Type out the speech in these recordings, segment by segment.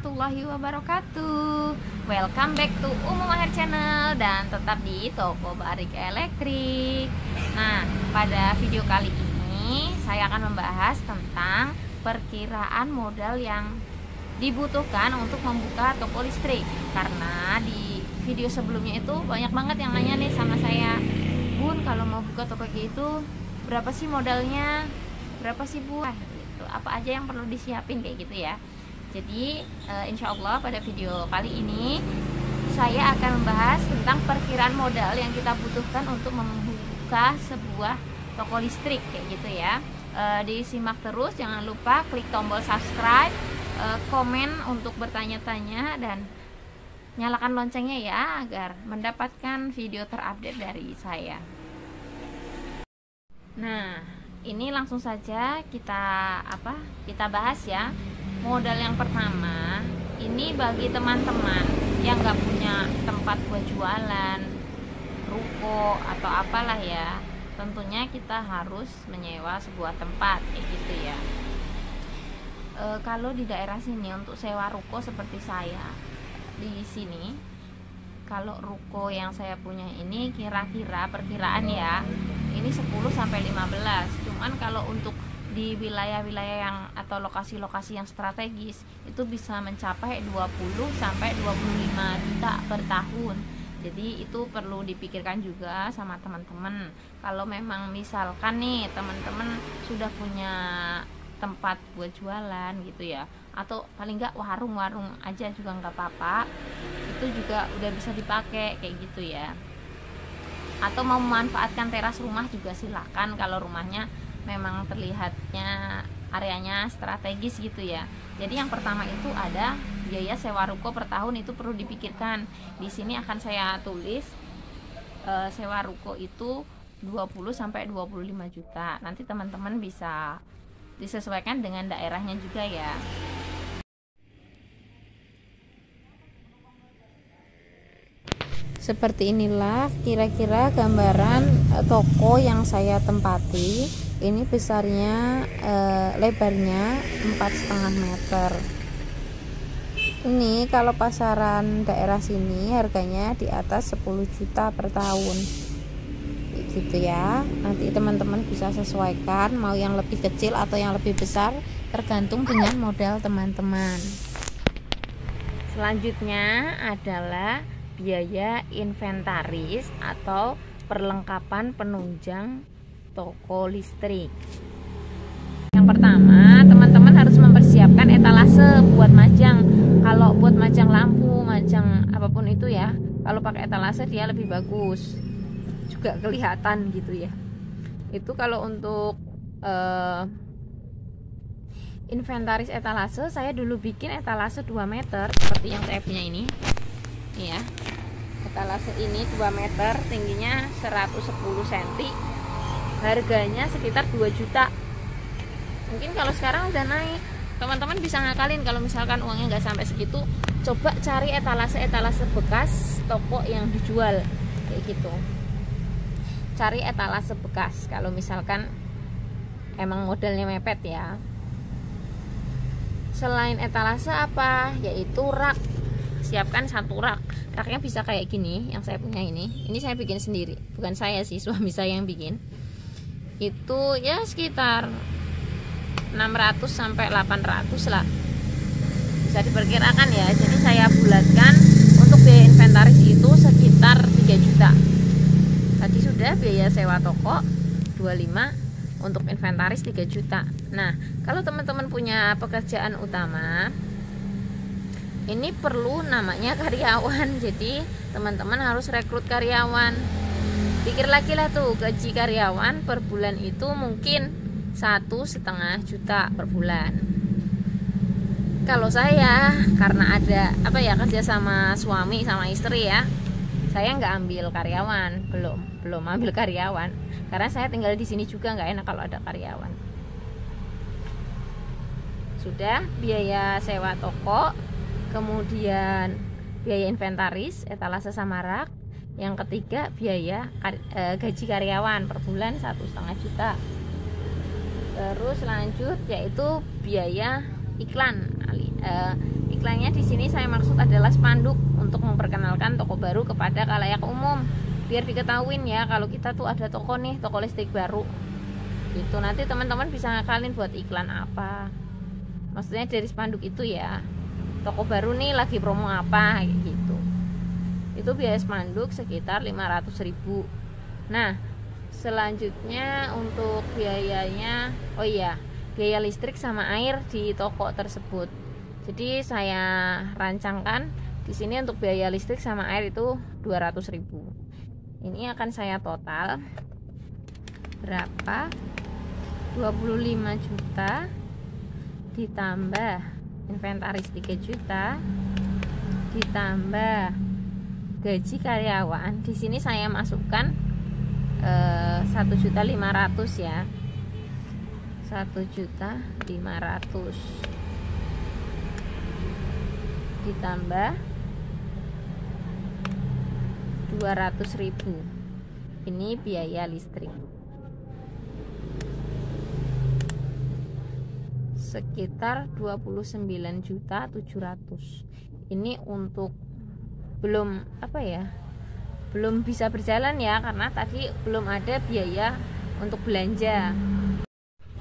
warahmatullahi wabarakatuh. Welcome back to Umu Maher Channel dan tetap di Toko Barik Elektrik. Nah, pada video kali ini saya akan membahas tentang perkiraan modal yang dibutuhkan untuk membuka toko listrik. Karena di video sebelumnya itu banyak banget yang nanya nih sama saya, Bun, kalau mau buka toko gitu berapa sih modalnya? Berapa sih Bu? Apa aja yang perlu disiapin kayak gitu ya. Jadi insya Allah pada video kali ini saya akan membahas tentang perkiraan modal yang kita butuhkan untuk membuka sebuah toko listrik kayak gitu ya. Disimak terus, jangan lupa klik tombol subscribe, komen untuk bertanya-tanya, dan nyalakan loncengnya ya agar mendapatkan video terupdate dari saya. Nah, ini langsung saja kita bahas ya. Modal yang pertama ini bagi teman-teman yang nggak punya tempat buat jualan, ruko atau apalah ya, tentunya kita harus menyewa sebuah tempat kayak gitu ya. Kalau di daerah sini untuk sewa ruko seperti saya di sini, kalau ruko yang saya punya ini kira-kira perkiraan ya, ini 10-15. Cuman kalau untuk di wilayah-wilayah yang atau lokasi-lokasi yang strategis itu bisa mencapai 20-25 juta per tahun. Jadi itu perlu dipikirkan juga sama teman-teman. Kalau memang misalkan nih teman-teman sudah punya tempat buat jualan gitu ya, atau paling nggak warung-warung aja juga nggak apa-apa, itu juga udah bisa dipakai kayak gitu ya. Atau mau memanfaatkan teras rumah juga silakan kalau rumahnya memang terlihatnya areanya strategis gitu ya. Jadi yang pertama itu ada biaya sewa ruko per tahun, itu perlu dipikirkan. Di sini akan saya tulis sewa ruko itu 20-25 juta. Nanti teman-teman bisa disesuaikan dengan daerahnya juga ya. Seperti inilah kira-kira gambaran toko yang saya tempati. Ini besarnya, lebarnya 4,5 meter. Ini kalau pasaran daerah sini harganya di atas 10 juta per tahun gitu ya. Nanti teman-teman bisa sesuaikan mau yang lebih kecil atau yang lebih besar, tergantung dengan modal teman-teman. Selanjutnya adalah biaya inventaris atau perlengkapan penunjang toko listrik. Yang pertama, teman-teman harus mempersiapkan etalase buat majang. Kalau buat majang lampu, majang apapun itu ya, kalau pakai etalase dia lebih bagus, juga kelihatan gitu ya. Itu kalau untuk inventaris etalase, saya dulu bikin etalase 2 meter seperti yang saya punya ini ya. Etalase ini 2 meter, tingginya 110 cm, harganya sekitar 2 juta. Mungkin kalau sekarang udah naik, teman-teman bisa ngakalin. Kalau misalkan uangnya nggak sampai segitu, coba cari etalase bekas toko yang dijual kayak gitu. Cari etalase bekas kalau misalkan emang modelnya mepet ya. Selain etalase apa, yaitu rak. Siapkan 1 rak. Raknya bisa kayak gini, yang saya punya ini saya bikin sendiri, bukan saya sih, suami saya yang bikin. Itu ya sekitar 600-800 lah, bisa diperkirakan ya. Jadi saya bulatkan untuk biaya inventaris itu sekitar 3 juta. Tadi sudah biaya sewa toko 25, untuk inventaris 3 juta. Nah, kalau teman-teman punya pekerjaan utama, ini perlu namanya karyawan. Jadi teman-teman harus rekrut karyawan. Pikir lagi lah tuh, gaji karyawan per bulan itu mungkin 1,5 juta per bulan. Kalau saya karena ada kerja sama suami sama istri ya, saya nggak ambil karyawan, belum ambil karyawan, karena saya tinggal di sini juga nggak enak kalau ada karyawan. Sudah biaya sewa toko, kemudian biaya inventaris, etalase sama rak. Yang ketiga biaya gaji karyawan per bulan 1,5 juta. Terus lanjut yaitu biaya iklan iklannya di sini saya maksud adalah spanduk untuk memperkenalkan toko baru kepada khalayak umum, biar diketahuin ya kalau kita tuh ada toko nih, toko listrik baru. Itu nanti teman-teman bisa ngakalin buat iklan apa. Maksudnya dari spanduk itu ya, toko baru nih lagi promo apa gitu. Itu biaya spanduk sekitar 500.000. Nah, selanjutnya untuk biayanya, oh iya, biaya listrik sama air di toko tersebut. Jadi saya rancangkan di sini untuk biaya listrik sama air itu 200.000. Ini akan saya total berapa? 25 juta ditambah inventaris 3 juta ditambah gaji karyawan. Di sini saya masukkan 1.500.000 ya. 1.500.000 ditambah 200.000. Ini biaya listrik sekitar 29.700.000. Ini untuk belum apa ya, belum bisa berjalan ya, karena tadi belum ada biaya untuk belanja.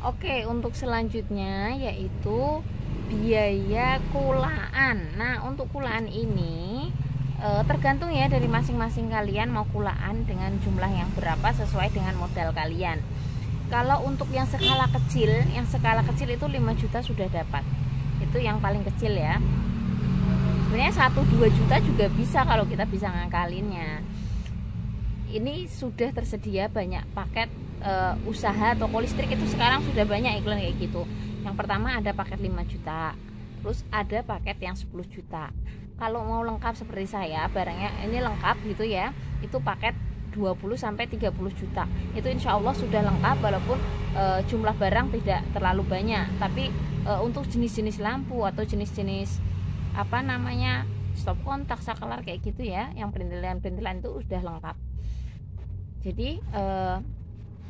Oke, untuk selanjutnya yaitu biaya kulaan. Nah, untuk kulaan ini tergantung ya dari masing-masing kalian mau kulaan dengan jumlah yang berapa sesuai dengan modal kalian. Kalau untuk yang skala kecil itu 5 juta sudah dapat. Itu yang paling kecil ya. Sebenarnya 1-2 juta juga bisa kalau kita bisa ngakalinnya. Ini sudah tersedia banyak paket usaha toko listrik, itu sekarang sudah banyak iklan kayak gitu. Yang pertama ada paket 5 juta, terus ada paket yang 10 juta. Kalau mau lengkap seperti saya, barangnya ini lengkap gitu ya, itu paket 20-30 juta. Itu insya Allah sudah lengkap, walaupun jumlah barang tidak terlalu banyak. Tapi untuk jenis-jenis lampu atau jenis-jenis apa namanya stop kontak, saklar kayak gitu ya, yang perintilan-perintilan itu sudah lengkap. Jadi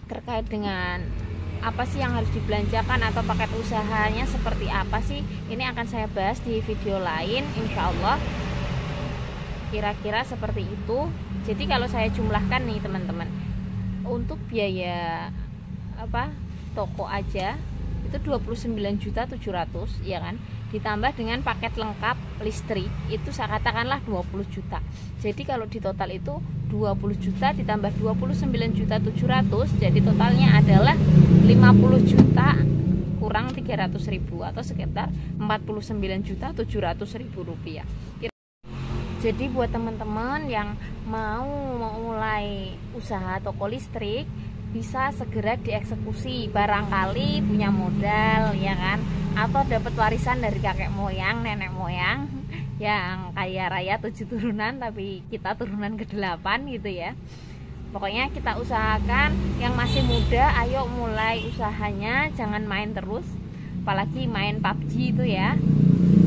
terkait dengan apa sih yang harus dibelanjakan atau paket usahanya seperti apa sih, ini akan saya bahas di video lain insya Allah. Kira-kira seperti itu. Jadi kalau saya jumlahkan nih teman-teman, untuk biaya apa toko aja itu 29.700.000 ya kan, ditambah dengan paket lengkap listrik itu saya katakanlah 20 juta. Jadi kalau di total itu 20 juta ditambah 29.700.000, jadi totalnya adalah 50 juta kurang 300.000 atau sekitar 49.700.000 rupiah. Jadi buat teman-teman yang mau mulai usaha toko listrik, bisa segera dieksekusi, barangkali punya modal ya kan, atau dapat warisan dari kakek moyang, nenek moyang yang kaya raya 7 turunan tapi kita turunan ke-8 gitu ya. Pokoknya kita usahakan, yang masih muda ayo mulai usahanya, jangan main terus, apalagi main PUBG itu ya.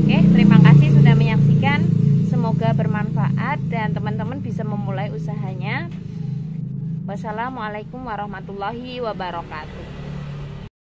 Oke, terima kasih sudah menyaksikan, semoga bermanfaat dan teman-teman bisa memulai usahanya. Wassalamualaikum warahmatullahi wabarakatuh.